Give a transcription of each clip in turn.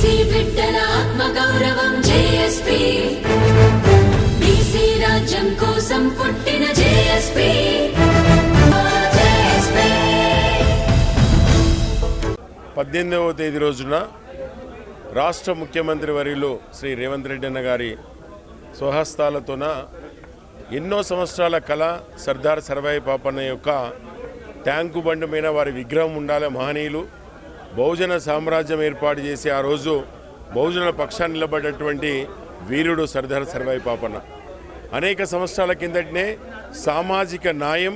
BC బిడ్డల ఆత్మగౌరవం JSP, BC రాజ్యం కోసం పుట్టిన జేఎస్పీ. 18వ తేదీ రోజున రాష్ట్ర ముఖ్యమంత్రి వర్యులు శ్రీ రేవంత్ రెడ్డి అన్న గారి స్వహస్తాలతోన ఎన్నో సంవత్సరాల కళ సర్దార్ సర్వాయి పాపన్న యొక్క ట్యాంకు బండి మీద వారి విగ్రహం ఉండాలి. మహనీయులు బహుజన సామ్రాజ్యం ఏర్పాటు చేసి ఆ రోజు బహుజనుల పక్షాన్ని నిలబడ్డటువంటి వీరుడు సర్దార్ సర్వాయి పాపన్న. అనేక సంవత్సరాల కిందటనే సామాజిక న్యాయం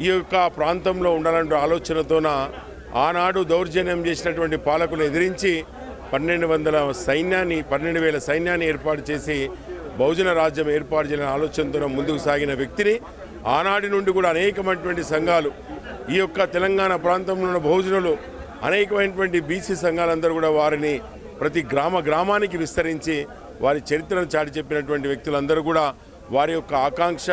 ఈ యొక్క ప్రాంతంలో ఉండాలంటే ఆలోచనతోన ఆనాడు దౌర్జన్యం చేసినటువంటి పాలకులు ఎదిరించి 12,000 సైన్యాన్ని ఏర్పాటు చేసి బహుజన రాజ్యం ఏర్పాటు చేయాలని ఆలోచనతో ముందుకు సాగిన వ్యక్తిని ఆనాటి నుండి కూడా అనేకమైనటువంటి సంఘాలు ఈ యొక్క తెలంగాణ ప్రాంతంలో ఉన్న బహుజనులు అనేకమైనటువంటి బీసీ సంఘాలందరూ కూడా వారిని ప్రతి గ్రామానికి విస్తరించి వారి చరిత్రను చాటి చెప్పినటువంటి వ్యక్తులందరూ కూడా వారి యొక్క ఆకాంక్ష,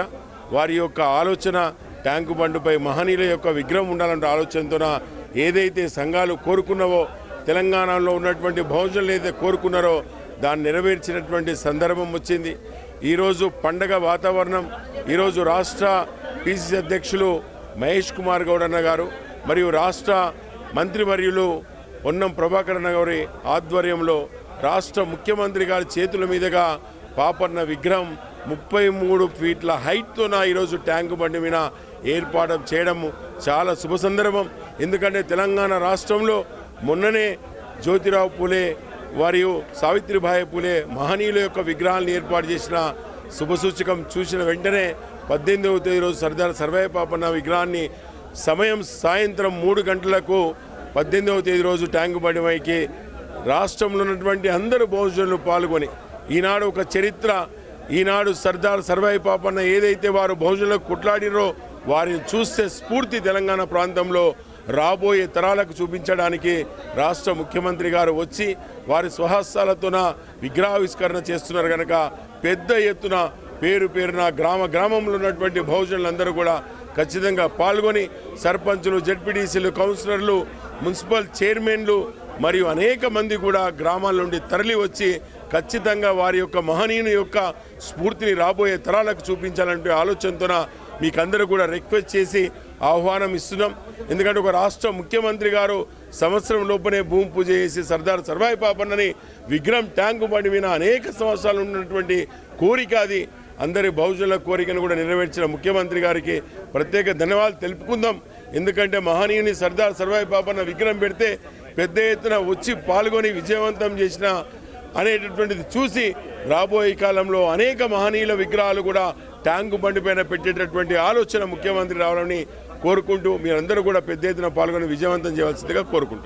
వారి యొక్క ఆలోచన ట్యాంకు బండుపై మహనీయుల యొక్క విగ్రహం ఉండాలంటే ఆలోచనతోన ఏదైతే సంఘాలు కోరుకున్నావో, తెలంగాణలో ఉన్నటువంటి బహుజనులు ఏదైతే కోరుకున్నారో దాన్ని నెరవేర్చినటువంటి సందర్భం వచ్చింది. ఈరోజు పండగ వాతావరణం. ఈరోజు రాష్ట్ర పిసిసి అధ్యక్షులు మహేష్ కుమార్ గౌడ్ అన్న గారు మరియు రాష్ట్ర మంత్రివర్యులు పొన్నం ప్రభాకర్ అన్న గారి ఆధ్వర్యంలో రాష్ట్ర ముఖ్యమంత్రి గారి చేతుల మీదుగా పాపన్న విగ్రహం 33 ఫీట్ల హైట్తోన ఈరోజు ట్యాంకు బండి మీద ఏర్పాటు చేయడం చాలా శుభ సందర్భం. ఎందుకంటే తెలంగాణ రాష్ట్రంలో మొన్ననే జ్యోతిరావు పూలే మరియు సావిత్రిబాయి పూలే మహనీయుల యొక్క విగ్రహాలను ఏర్పాటు చేసిన శుభసూచకం చూసిన వెంటనే 18వ తేదీ రోజు సర్దార్ సర్వాయి పాపన్న విగ్రహాన్ని సాయంత్రం 3 గంటలకు 18వ తేదీ రోజు ట్యాంకు బండిపైకి రాష్ట్రంలో ఉన్నటువంటి అందరూ బహుజనులు పాల్గొని ఈనాడు ఒక చరిత్ర, ఈనాడు సర్దార్ సర్వాయి పాపన్న ఏదైతే వారు బహుజనులకు కొట్లాడినో వారిని చూస్తే స్ఫూర్తి తెలంగాణ ప్రాంతంలో రాబోయే తరాలకు చూపించడానికి రాష్ట్ర ముఖ్యమంత్రి గారు వచ్చి వారి స్వహస్తాలతోన విగ్రహావిష్కరణ చేస్తున్నారు కనుక పెద్ద ఎత్తున పేరున గ్రామంలో ఉన్నటువంటి బహుజనులందరూ కూడా ఖచ్చితంగా పాల్గొని సర్పంచులు, జెడ్పీటీసీలు, కౌన్సిలర్లు, మున్సిపల్ చైర్మన్లు మరియు అనేక మంది కూడా గ్రామాల నుండి తరలి వచ్చి ఖచ్చితంగా వారి యొక్క మహనీయుని యొక్క స్ఫూర్తిని రాబోయే తరాలకు చూపించాలంటే ఆలోచనతోన మీకందరూ కూడా రిక్వెస్ట్ చేసి ఆహ్వానం ఇస్తున్నాం. ఎందుకంటే ఒక రాష్ట్ర ముఖ్యమంత్రి గారు సంవత్సరం లోపనే భూమి పూజ చేసి సర్దార్ సర్వాయి పాపన్నని విగ్రహం ట్యాంకు బండి మీద అనేక సంవత్సరాలు ఉన్నటువంటి కోరిక, అది అందరి బహుజనుల కోరికను కూడా నెరవేర్చిన ముఖ్యమంత్రి గారికి ప్రత్యేక ధన్యవాదాలు తెలుపుకుందాం. ఎందుకంటే మహనీయుని సర్దార్ సర్వాయి పాపన్న విగ్రహం పెడితే పెద్ద ఎత్తున వచ్చి పాల్గొని విజయవంతం చేసిన అనేటటువంటిది చూసి రాబోయే కాలంలో అనేక మహనీయుల విగ్రహాలు కూడా ట్యాంకు బండి పైన పెట్టేటటువంటి ఆలోచన ముఖ్యమంత్రి రావాలని కోరుకుంటూ మీరందరూ కూడా పెద్ద ఎత్తున పాల్గొని విజయవంతం చేయవలసిందిగా కోరుకుంటున్నాను.